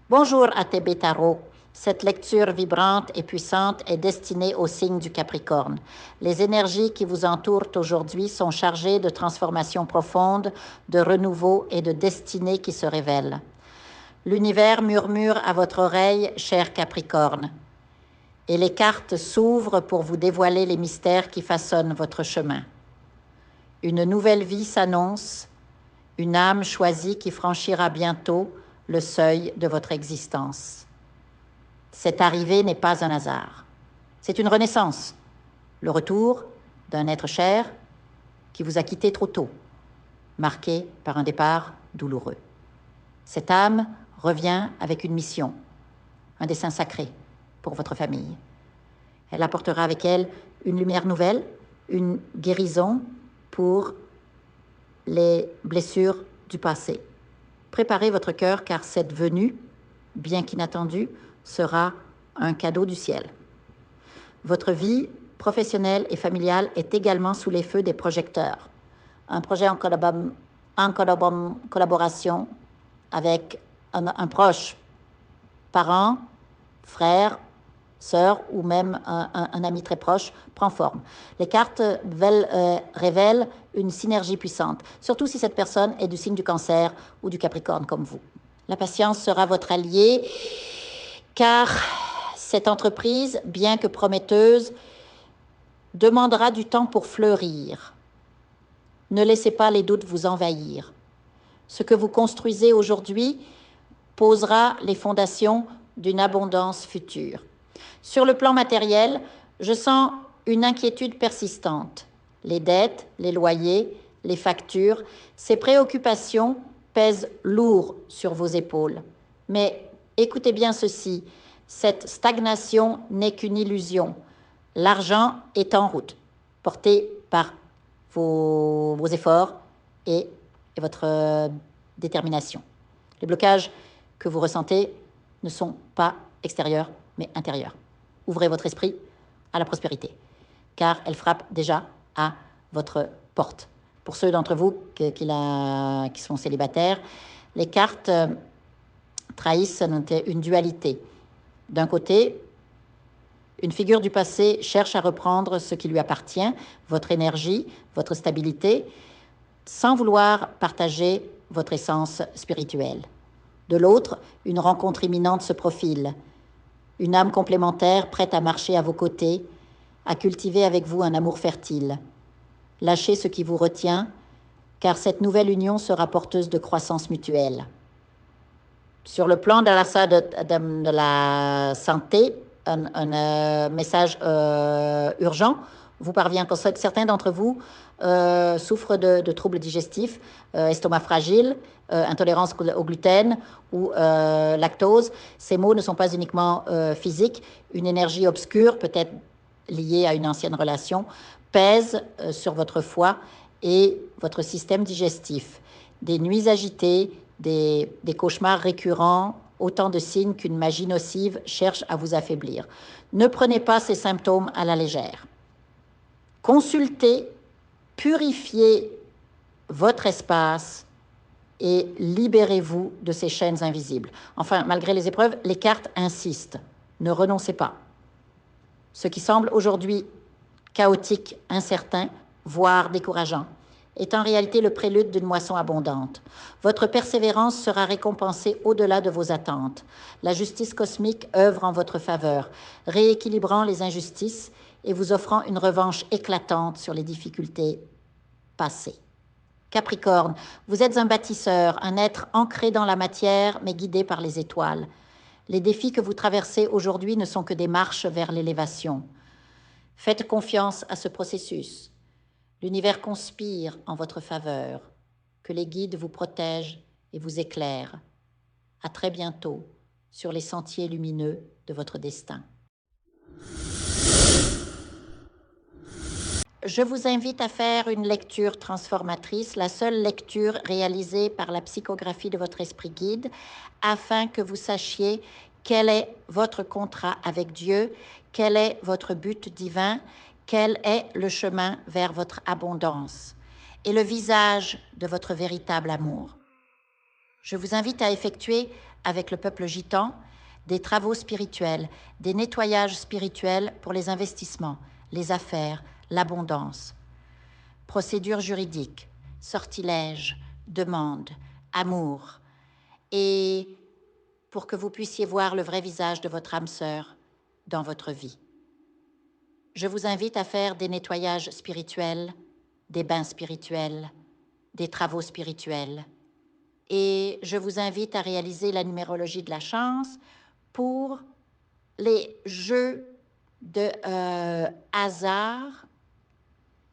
Bonjour ATB Tarot. Cette lecture vibrante et puissante est destinée au signe du Capricorne. Les énergies qui vous entourent aujourd'hui sont chargées de transformations profondes, de renouveau et de destinées qui se révèlent. L'univers murmure à votre oreille, cher Capricorne, et les cartes s'ouvrent pour vous dévoiler les mystères qui façonnent votre chemin. Une nouvelle vie s'annonce, une âme choisie qui franchira bientôt le seuil de votre existence. Cette arrivée n'est pas un hasard. C'est une renaissance, le retour d'un être cher qui vous a quitté trop tôt, marqué par un départ douloureux. Cette âme revient avec une mission, un dessein sacré pour votre famille. Elle apportera avec elle une lumière nouvelle, une guérison pour les blessures du passé. Préparez votre cœur car cette venue, bien qu'inattendue, sera un cadeau du ciel. Votre vie professionnelle et familiale est également sous les feux des projecteurs. Un projet en collaboration avec un proche, parent, frère, sœur ou même un ami très proche prend forme. Les cartes révèlent une synergie puissante, surtout si cette personne est du signe du Cancer ou du Capricorne comme vous. La patience sera votre allié car cette entreprise, bien que prometteuse, demandera du temps pour fleurir. Ne laissez pas les doutes vous envahir. Ce que vous construisez aujourd'hui posera les fondations d'une abondance future. Sur le plan matériel, je sens une inquiétude persistante. Les dettes, les loyers, les factures, ces préoccupations pèsent lourd sur vos épaules. Mais écoutez bien ceci, cette stagnation n'est qu'une illusion. L'argent est en route, porté par vos efforts et votre détermination. Les blocages que vous ressentez ne sont pas extérieurs, mais intérieurs. Ouvrez votre esprit à la prospérité, car elle frappe déjà à votre porte. Pour ceux d'entre vous qui sont célibataires, les cartes trahissent une dualité. D'un côté, une figure du passé cherche à reprendre ce qui lui appartient, votre énergie, votre stabilité, sans vouloir partager votre essence spirituelle. De l'autre, une rencontre imminente se profile. Une âme complémentaire prête à marcher à vos côtés, à cultiver avec vous un amour fertile. Lâchez ce qui vous retient, car cette nouvelle union sera porteuse de croissance mutuelle. Sur le plan de la santé, un message urgent vous parvient. Certains d'entre vous souffrent de troubles digestifs, estomac fragile, intolérance au gluten ou lactose. Ces maux ne sont pas uniquement physiques. Une énergie obscure, peut-être liée à une ancienne relation, pèse sur votre foie et votre système digestif. Des nuits agitées, des cauchemars récurrents, autant de signes qu'une magie nocive cherche à vous affaiblir. Ne prenez pas ces symptômes à la légère. Consultez, purifiez votre espace et libérez-vous de ces chaînes invisibles. Enfin, malgré les épreuves, les cartes insistent. Ne renoncez pas. Ce qui semble aujourd'hui chaotique, incertain, voire décourageant, est en réalité le prélude d'une moisson abondante. Votre persévérance sera récompensée au-delà de vos attentes. La justice cosmique œuvre en votre faveur, rééquilibrant les injustices et vous offrant une revanche éclatante sur les difficultés passées. Capricorne, vous êtes un bâtisseur, un être ancré dans la matière mais guidé par les étoiles. Les défis que vous traversez aujourd'hui ne sont que des marches vers l'élévation. Faites confiance à ce processus. L'univers conspire en votre faveur. Que les guides vous protègent et vous éclairent. À très bientôt sur les sentiers lumineux de votre destin. Je vous invite à faire une lecture transformatrice, la seule lecture réalisée par la psychographie de votre esprit guide, afin que vous sachiez quel est votre contrat avec Dieu, quel est votre but divin, quel est le chemin vers votre abondance et le visage de votre véritable amour. Je vous invite à effectuer avec le peuple gitan, des travaux spirituels, des nettoyages spirituels pour les investissements, les affaires, l'abondance. Procédures juridiques, sortilèges, demandes, amour. Et pour que vous puissiez voir le vrai visage de votre âme sœur dans votre vie. Je vous invite à faire des nettoyages spirituels, des bains spirituels, des travaux spirituels. Et je vous invite à réaliser la numérologie de la chance pour les jeux de hasard,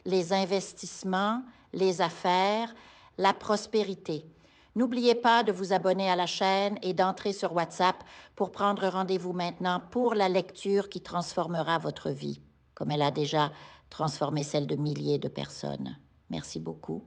les investissements, les affaires, la prospérité. N'oubliez pas de vous abonner à la chaîne et d'entrer sur WhatsApp pour prendre rendez-vous maintenant pour la lecture qui transformera votre vie, comme elle a déjà transformé celle de milliers de personnes. Merci beaucoup.